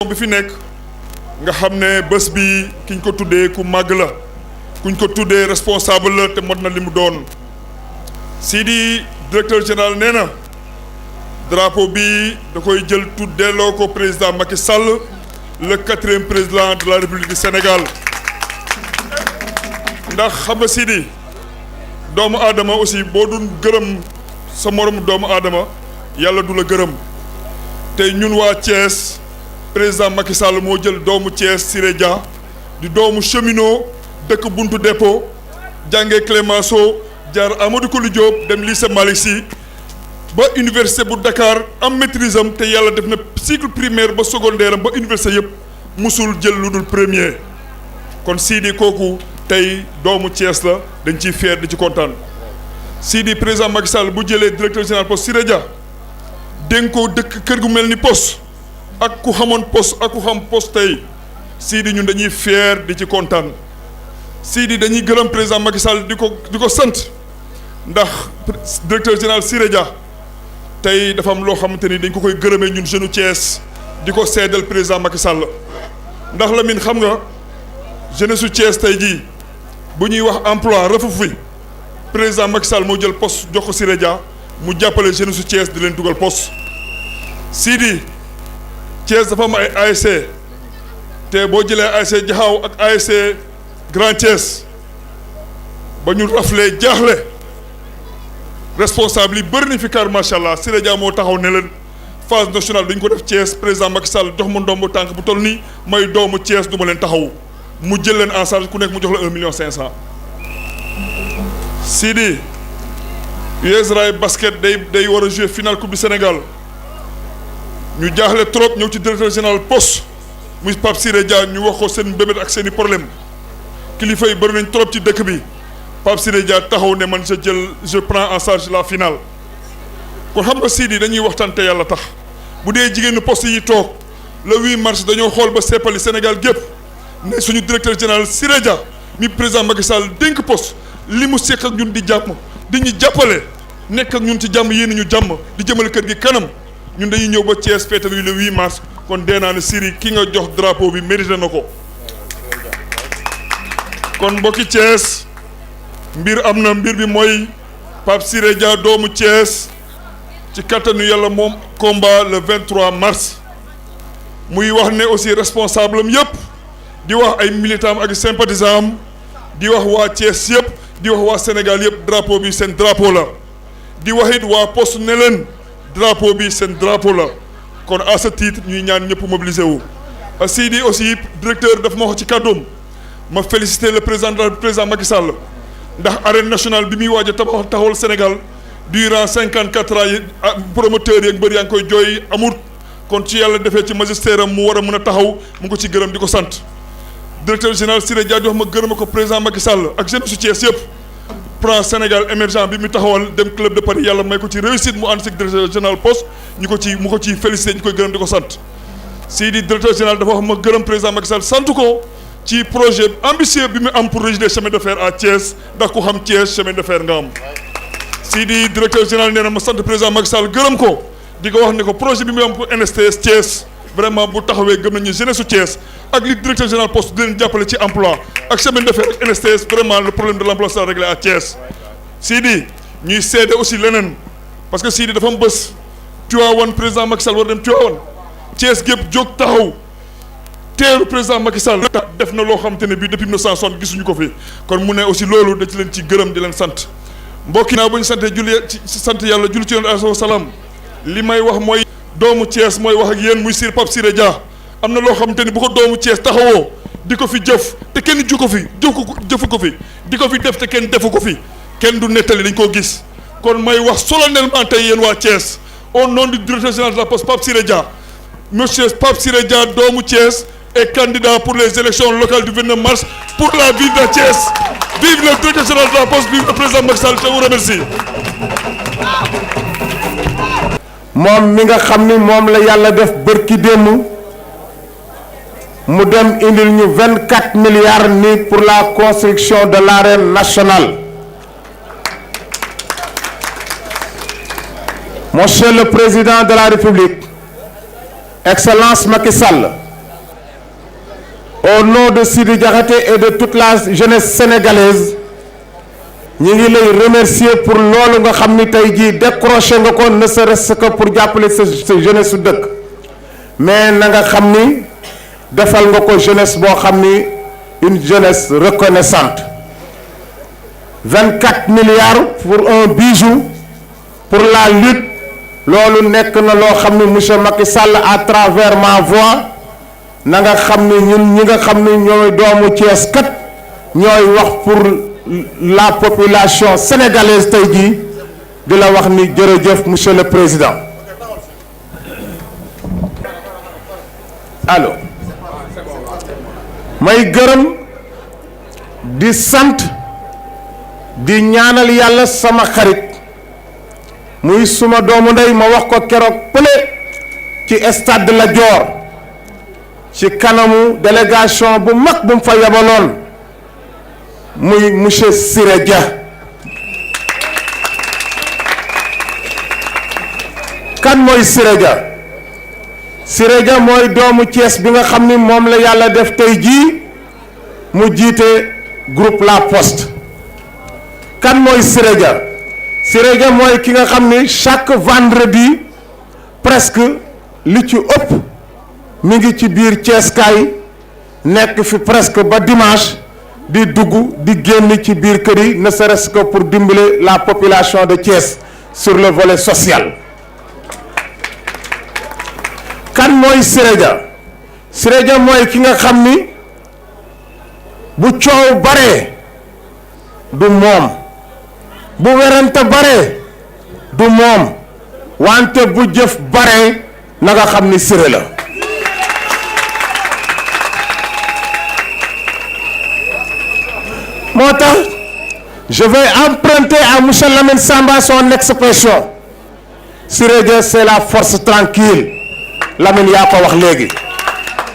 bi fi nekk nga xam ne bés bi kiñ ko tuddee ku màgg la kuñ ko tuddee responsable la te mot na li mu doon Sidi directeur général nee na drapeau bi da koy jël tout delloo ko président Macky Sall le 4e président de la République du Sénégal ndax xam nga Sidi doomu aadama aussi boo dul gërëm sa morom doomu aadama yàlla du la gërëm tey ñun waa Thiès président Macky Sall moo jël doomu Thiès Siré Dia di doomu cheminot dëkk Buntu Dépôt jàngee Clémenceau jaar Amadou Kouly Diop dem lycée Malick Sy ba université bu Dakar am maîtrise am te yàlla def na cycle primaire ba secondaire am ba université yëpp musul jël lu dul premier kon Sidi kooku tey doomu Thiès la dañ ciy fier di ci kontaan Sidi président Macky Sall bu jëlee directeur général poste Siré Dia dénk ko dëkk kër gu mel ni poste ak ku xamoon poste ak ku xam poste tey Sidi ñun dañuy fier di ci kontaan Sidi dañuy gërëm président Macky Sall di ko sant ndax directeur général Siré Dia tey dafa am loo xamante ni dañ ko koy gërëmee ñun jeune Thiès di ko seedal président Macky Sall ndax Lamine xam nga jeunesse su Thiès tey jii bu ñuy wax emploi refu fi président Macky Sall moo jël poste jox ko Siré Dia mu jàppale jeunesse su Thiès di leen dugal poste Sidi Thiès dafa am ay ASC te boo jëlee ASC Jaxaaw ak ASC Grand Thiès ba ñu raflee jaaxle responsable yi bëri nañ fi car macha allah Siré Dia moo taxaw ne leen phase nationale dañ ko def Thiès président Macky Sall jox ma ndombo tànk bu toll nii may doomu Thiès du ma leen taxawu mu jël leen en charge ku nekk mu jox la 1,5 million. Sidi US Rail basket day war a jouer finale coupe du Sénégal. ñu jaaxle trop ñëw ci directeur général poste muy Pape Siré Dia ñu wax ko seen bébét ak seen i problème kilifa yi bëri nañ trop ci dëkk bi Pape Siré Dia taxaw ne man je prends en charge la finale kon xam nga Sidi dañuy waxtaan te yàlla tax bu dee jigéenu poste yi toog le 8 mars dañoo xool ba seppali Sénégal gépp ne suñu directeur général Siré Dia mi président Macky Sall dénk poste li mu seq ak ñun di jàmm di ñu jàppale nekk ak ñun ci jàmm yéen ñu jàmm di jëmale kër gi kanam ñun dañuy ñëw ba Thiès feetal yu le 8 mars kon dee naa ne Siri ki nga jox drapeau bi mérité na ko kon mbokki Thiès mbir am na mbir bi mooy Pape Siré Dia doomu Thiès ci kattanu yàlla moom combat le 23 mars muy wax ne aussi responsable am yëpp di wax ay militants ak sympathisants am di wax waa Thiès yëpp di wax waa Sénégal yëpp drapeau bi seen drapeau la di wax it waa poste ne leen drapeau bi seen drapeau la kon à ce titre ñuy ñaan ñëpp mobilisé wu. Sidi aussi directeur daf ma wax ci kàddoom ma féliciter le président Macky Sall ndax arène nationale bi muy waaj a taxawal Sénégal durant 54 ans yi promoteurs yeeg mbër yaa ngi koy jooy amul kon ci yàlla defee ci magistère am mu war a mën a taxaw mu ngi ko ci gërëm di ko sant directeur général Siré Dia di wax ma gërëm ko président Macky Sall ak jeunesse su Thiès yëpp. plan Sénégal émergent bi mu taxawal dem club de Paris yàlla may ko ci réussite mu ànd si directeur général poste mu ko ci félicité ñu koy gërëm di ko sant Sidi directeur général dafa wax ma gërëm président Macky Sall sant ko ci projet ambitieux bi mu am pour réaliser chemin de fer à Thiès ndax ku xam Thiès chemin de fer nga am Sidi directeur général nee na ma sant président Macky Sall gërëm ko di ko wax ne ko projet bi mu am pour NSTS Thiès vraiment bu taxawee gëm nañu jeunesse su Thiès ak li directeur général poste di leen jàppale ci emploi ak chemin de fer ak NSTS vraiment le problème de l'emploi sera réglé à Thiès Sidi ñuy seede aussi leneen parce que Sidi dafa am bés Tivaouane président Macky Sall war dem Tivaouane Thiès gépp jóg taxaw teeru président Macky Sall def na loo xamante ne bii depuis 1960 gisuñu ko fi kon mu ne aussi loolu da ci leen ci gërëm di leen sant mbokki naa bu ñu sante sant yàlla julli ci yoon alayhi salaam li may wax mooy doomu Thiès mooy wax ak yéen muy Pape Siré Dia am na loo xamante ni bu ko doomu Thiès taxawoo di ko fi jëf te kenn ju ko fi jëfu ko fi di ko fi def te kenn defu ko fi kenn du nettali dañ koo gis kon may wax solennellement tey yéen waa Thiès au nom du directeur général de la poste Pape Siré Dia monsieur Pape Siré Dia doomu Thiès est candidat pour les élections locales du 29 mars pour la ville de Thiès vive le directeur général de la poste vive le président Macky Sall je vous remercie. moom mi nga xam ni moom la yàlla def bërki démb mu dem indil ñu 24 milliards ni pour la construction de l'arène nationale. Monsieur le Président de la République, Excellence Macky Sall, au nom de Sidi Diakhaté et de toute la jeunesse sénégalaise ñi ngi lay remercier pour loolu nga xam ni tey jii décroché nga ko ne serait-ce que pour jàppale sa jeunesse su dëkk mais na nga xam ni defal nga ko jeunesse boo xam ni une jeunesse reconnaissante 24 milliards pour un bijou pour la lutte loolu nekk na loo xam ni monsieur Macky Sall à travers ma voix na nga xam ni ñun ñi nga xam ni ñooy doomu Thiès kat ñooy wax pour la population sénégalaise tey jii di la wax ni jërëjëf monsieur le président. allo may gërëm di sant di ñaanal yàlla sama xarit muy suma doomu ndey ma wax ko keroog pële ci stade Lat Dior ci kanamu délégation bu mag bu mu fa yabaloon muy monsieur Siré Dia kan mooy Siré Dia Siré Dia mooy doomu Thiès bi nga xam ni moom la yàlla def tey jii mu jiite groupe La Poste kan mooy Siré Dia Siré Dia mooy ki nga xam ni chaque vendredi presque li ci ëpp mi ngi ci biir Thiès kaay nekk fi presque ba dimanche di dugg di génn ci biir kër yi ne serait-ce que pour dimbale la population de Thiès sur le volet social. kan mooy Siré Dia Siré Dia mooy ki nga xam ni bu coow baree du moom bu werante baree du moom wante bu jëf baree na nga xam ni Siré la. moo tax je vais emprunter à monsieur Lamine Samba son expression Siré Dia c'est la force tranquille Lamine yaa ko wax léegi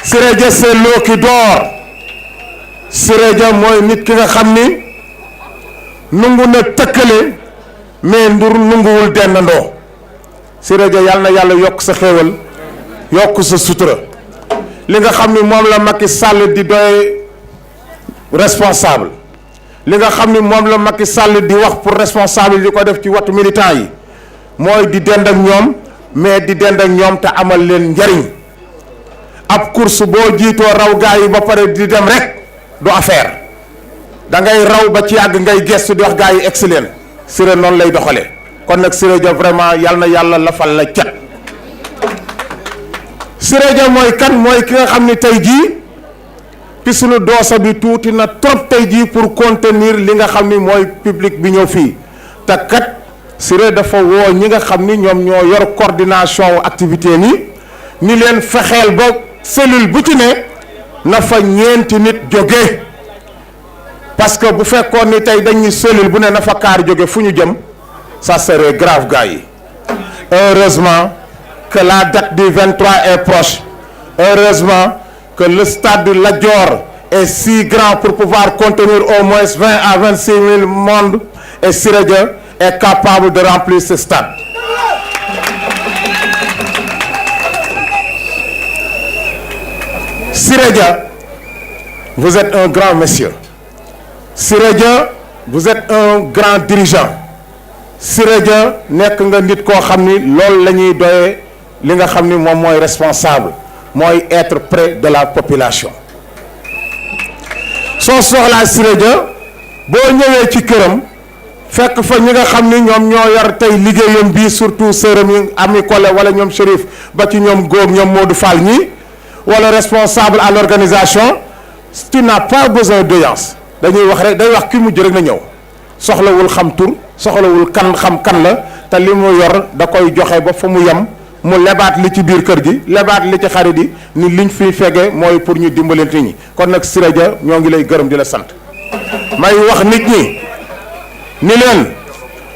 Siré Dia c'est l'eau qui dort Siré Dia mooy nit ki nga xam ni nungu na tëkkale mais ndur nunguwul dendandoo Siré Dia yàlla na yàlla yokk sa xéewal yokk sa sutura li nga xam ni moom la Macky Sall di doy responsable li nga xam ni moom la Macky Sall di wax pour responsable di ko def ci watu militant yi mooy di dend ak ñoom mais di dend ak ñoom te amal leen njariñ ab course boo jiitoo raw gaa yi ba pare di dem rek du affaire da ngay raw ba ci yàgg ngay gestu di wax gaa yi excellent Siré noonu lay doxalee kon nag Siré Dia vraiment yal na yàlla lafal la cat Siré Dia mooy kan mooy ki nga xam ni tey jii piscine doosa bi tuuti na trop tey jii pour contenir li nga xam ni mooy public bi ñëw fii te kat Siré dafa woo ñi nga xam ni ñoom ñoo yor coordination activité ni leen fexeel ba cellule bu ci ne na fa ñeenti nit jóge parce que bu fekkoon ni tey dañuy cellule bu ne na fa kaar jóge fu ñu jëm ça serait grave gars yi. Heureusement que la date du 23 est proche heureusement que le stade de Lat Dior est si grand pour pouvoir contenir au moins 20 à 26 000 monde et Siré Dia est capable de remplir ce stade. Siré Dia, vous êtes un grand monsieur. Siré Dia, vous êtes un grand dirigeant. Siré Dia nekk nga nit koo xam ni loolu la ñuy doyee li nga xam ni moom mooy responsable mooy être près de la population. soo soxlaa Siré Dia boo ñëwee ci këram fekk fa ñi nga xam ni ñoom ñoo yor tey liggéeyam bii surtout sërëm yi Ami Collé wala ñoom Chérif ba ci ñoom Góog ñoom Modou Fall ñi wala responsable à l'organisation tu n'as pas besoin d'audience dañuy wax rek day wax ki mujj rek na ñëw soxlawul xam tur soxlawul kan xam kan la te li mu yor da koy joxe ba fa mu yem mu lebaat li ci biir kër gi lebaat li ci xarit yi ni liñ fi fege mooy pour ñu dimbalante ñi kon nag Siré Dia ñoo ngi lay gërëm di la sant may wax nit ñi ni leen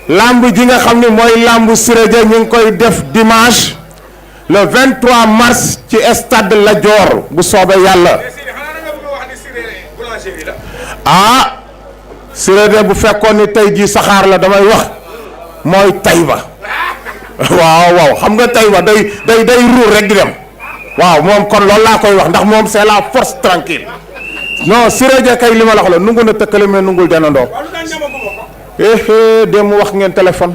lamb ji nga xam ni mooy lamb Siré Dia ñu ngi koy def dimanche le 23 mars ci stade Lat Dior bu soobee yàlla ah Siré Dia bu fekkoon ni tey jii saxaar la damay wax mooy Taïba waaw xam nga Taïba day ruur rek di dem waaw moom kon loolu laa koy wax ndax moom c'est la force tranquille non Siré Dia kay li ma la wax la nungu na tëkkale mais nungul denandoo dem mu wax ngeen téléphone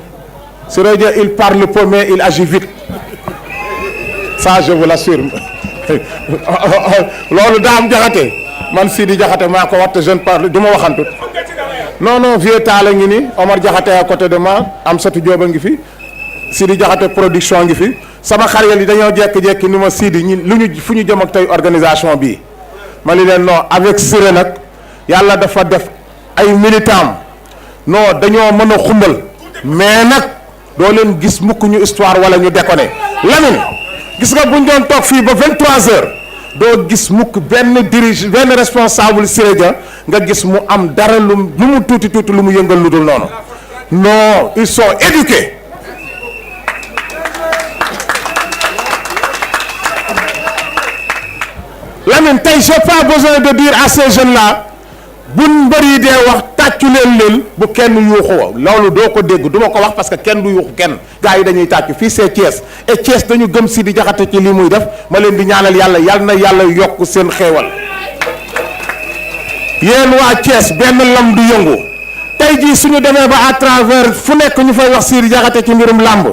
Siré Dia il parle peu mais il agit vite ça je vous l'assure loolu daa am Jaxate man Sidi Jaxate maa ko wax te je ne parle du ma waxantut non vieux Talla ngi ni Omar Jaxate à côté de moi Amsatou Diop a ngi fi Sidi Jaxate production ngi fi sama xarit yi dañoo jekki-jekki ni ma Sidi ñi lu ñu fu ñu jëm ak tey organisation bii ma li leen non avec Siré nag yàlla dafa def ay militants non dañoo mën a xumbal mais nag doo leen gis mukk ñu histoire wala ñu déconné Lamine gis nga buñ doon toog fii ba 23 heures doo gis mukk benn responsable Siré Dia nga gis mu am dara lu mu tuuti lu mu yëngal lu dul noonu non ils sont éduqués Lamine tey j'ai pas besoin de dire à ces jeunes là buñ bëri dee wax tàccu leen bu kenn yuuxoo loolu doo ko dégg du ma ko wax parce que kenn du yuuxu kenn gars yi dañuy tàccu fii c'est Thiès et Thiès dañu gëm Sidi Diakhaté ci lii muy def ma leen di ñaanal yàlla yal na yàlla yokk seen xéewal yéen waa Thiès benn lam du yëngu tey jii suñu demee ba à travers fu nekk ñu fay wax Sidi Diakhaté ci mbirum làmb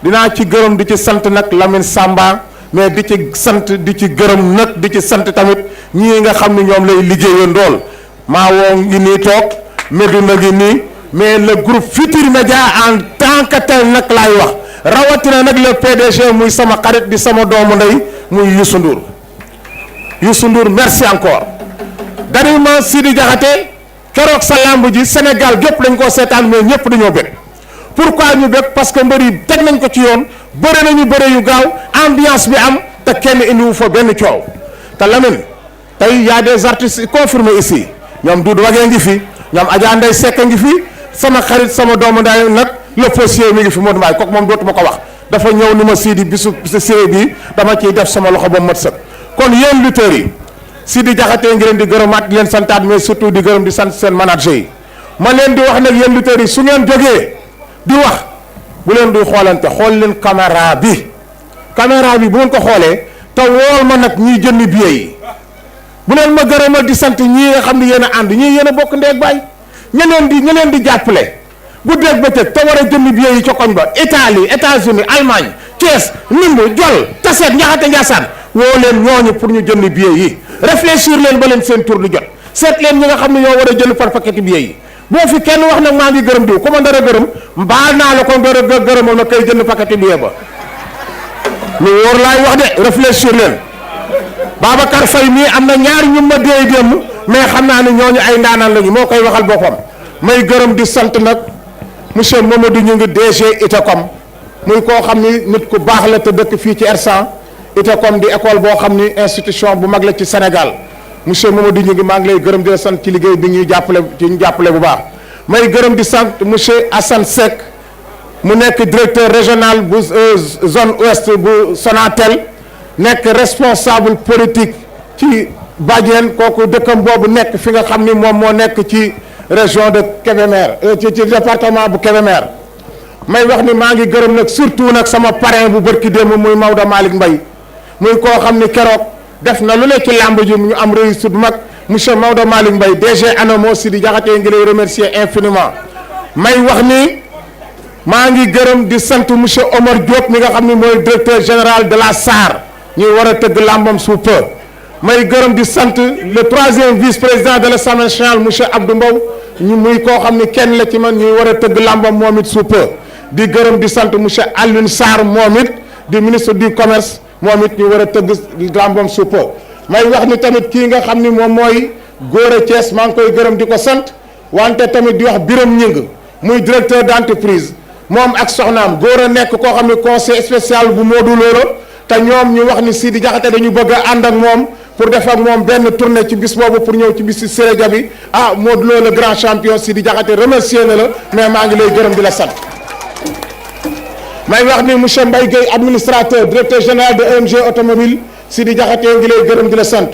dinaa ci gërëm di ci sant nag Lamine Samba mais di ci sant di ci gërëm nag di ci sant tamit ñii nga xam ne ñoom lay liggéeyoon dool maa woo ngi nii toog Médouna ngi nii mais le groupe Futurs Médias en tant que tel nag laay wax rawatina nag le PDG muy sama xarit di sama doomu ndey muy Youssou Ndour merci encore dernièrement Sidi Diakhaté keroog sa lamb ji Sénégal gépp lañ ko seetaan mais ñëpp dañoo bëgg pourquoi ñu bëgg parce que mbër yi teg nañ ko ci yoon bëre nañu bëre yu gaaw ambiance bi am te kenn indiwu fa benn coow te Lamine tey y a des artistes confirmés ici ñoom Doudou Wagee ngi fi ñoom Adja Ndeye Seck ngi fi sama xarit sama doomu ndaay nag le foncier mi ngi fi Modou Mbaye kooku moom dootuma ko wax dafa ñëw ni ma Sidi bisu Siré bi dama ciy def sama loxo ba mat sëkk kon yéen lutteurs yi Sidi Diakhaté ngi leen di gërëmaat di leen santaat mais surtout di gërëm di sant seen manager yi ma leen di wax nag yéen lutteurs yi su ngeen jógee di wax bu leen di xoolante xool leen caméra bi bu ngeen ko xoolee te wool ma nag ñiy jënd billet yi bu leen ma gërëmal di sant ñii nga xam ne yéen a ànd ñii yéen a bokk ndeeg baay ñeneen di jàppale guddeeg bëccëg te war a jënd billet yi ca koñ ba Italie États-Unis Allemagne Thiès Nimbu Jol Taseet Njaxate Njaasaan woo leen ñooñu pour ñu jënd billet yi réfléchir leen ba leen seen tour di jot seet leen ñi nga xam ne ñoo war a jënd par paquet billet yi boo fi kenn wax nag maa ngi gërëm diw comme dara gërëm mbaal naa la ko gërëmal ma koy jënd paquet billet ba lu wóor laay wax de réfléchir leen Babacar Faye mii am na ñaari ñu ma déey démb mais xam naa ne ñooñu ay ndaanaan lañu moo koy waxal boppam may gërëm di sant nag monsieur Mamadou ñu ngi DG Itacom muy koo xam ni nit ku baax la te dëkk fii ci R100 Itacom di école boo xam ni institution bu mag la ci Sénégal monsieur Mamadou ñu ngi maa ngi lay gërëm di la sant ci liggéey bi ñuy jàppale bu baax may gërëm di sant monsieur Assane Seck mu nekk directeur régional bu zone ouest bu Sonatel nekk responsable politique ci Badiène kooku dëkkam boobu nekk fi nga xam ni moom moo nekk ci région de Kébémer ci département bu Kébémer may wax ni maa ngi gërëm nag surtout nag sama parrain bu bërki démb muy Maodo Malick Mbaye muy koo xam ni keroog def na lu ne ci làmb ji ñu am réussite bu mag monsieur Maodo Malick Mbaye DG ANAMO Sidi Diakhaté ngi lay remercier infiniment may wax ni maa ngi gërëm di sant monsieur Omar Diop mi nga xam ni mooy directeur général de la SAR ñuy war a tëgg làmbam sous peu may gërëm di sant le troisième vice-président de l'Assemblée nationale monsieur Abdou Mbow ñu muy koo xam ni kenn la ci man ñuy war a tëgg làmbam moom it sous peu di gërëm di sant monsieur Alioune Sarr moom it di ministre du commerce moom it ñu war a tëgg làmbam sous peu may wax ni tamit kii nga xam ni moom mooy Gora Thiès maa ngi koy gërëm di ko sant wante tamit di wax Biram Ñing muy directeur d'entreprise moom ak soxnaam Gora nekk koo xam ni conseil spécial bu Modou Loro te ñoom ñu wax ni Sidi Diakhaté dañu bëgg a ànd ak moom pour def ak moom benn tournée ci bis boobu pour ñëw ci bis si Siré Dia bi ah Modou Lo le grand champion Sidi Diakhaté remercier na la mais maa ngi lay gërëm di la sant may wax ni monsieur Mbaye Gueye administrateur directeur général de EMG automobile Sidi Diakhaté ngi lay gërëm di la sant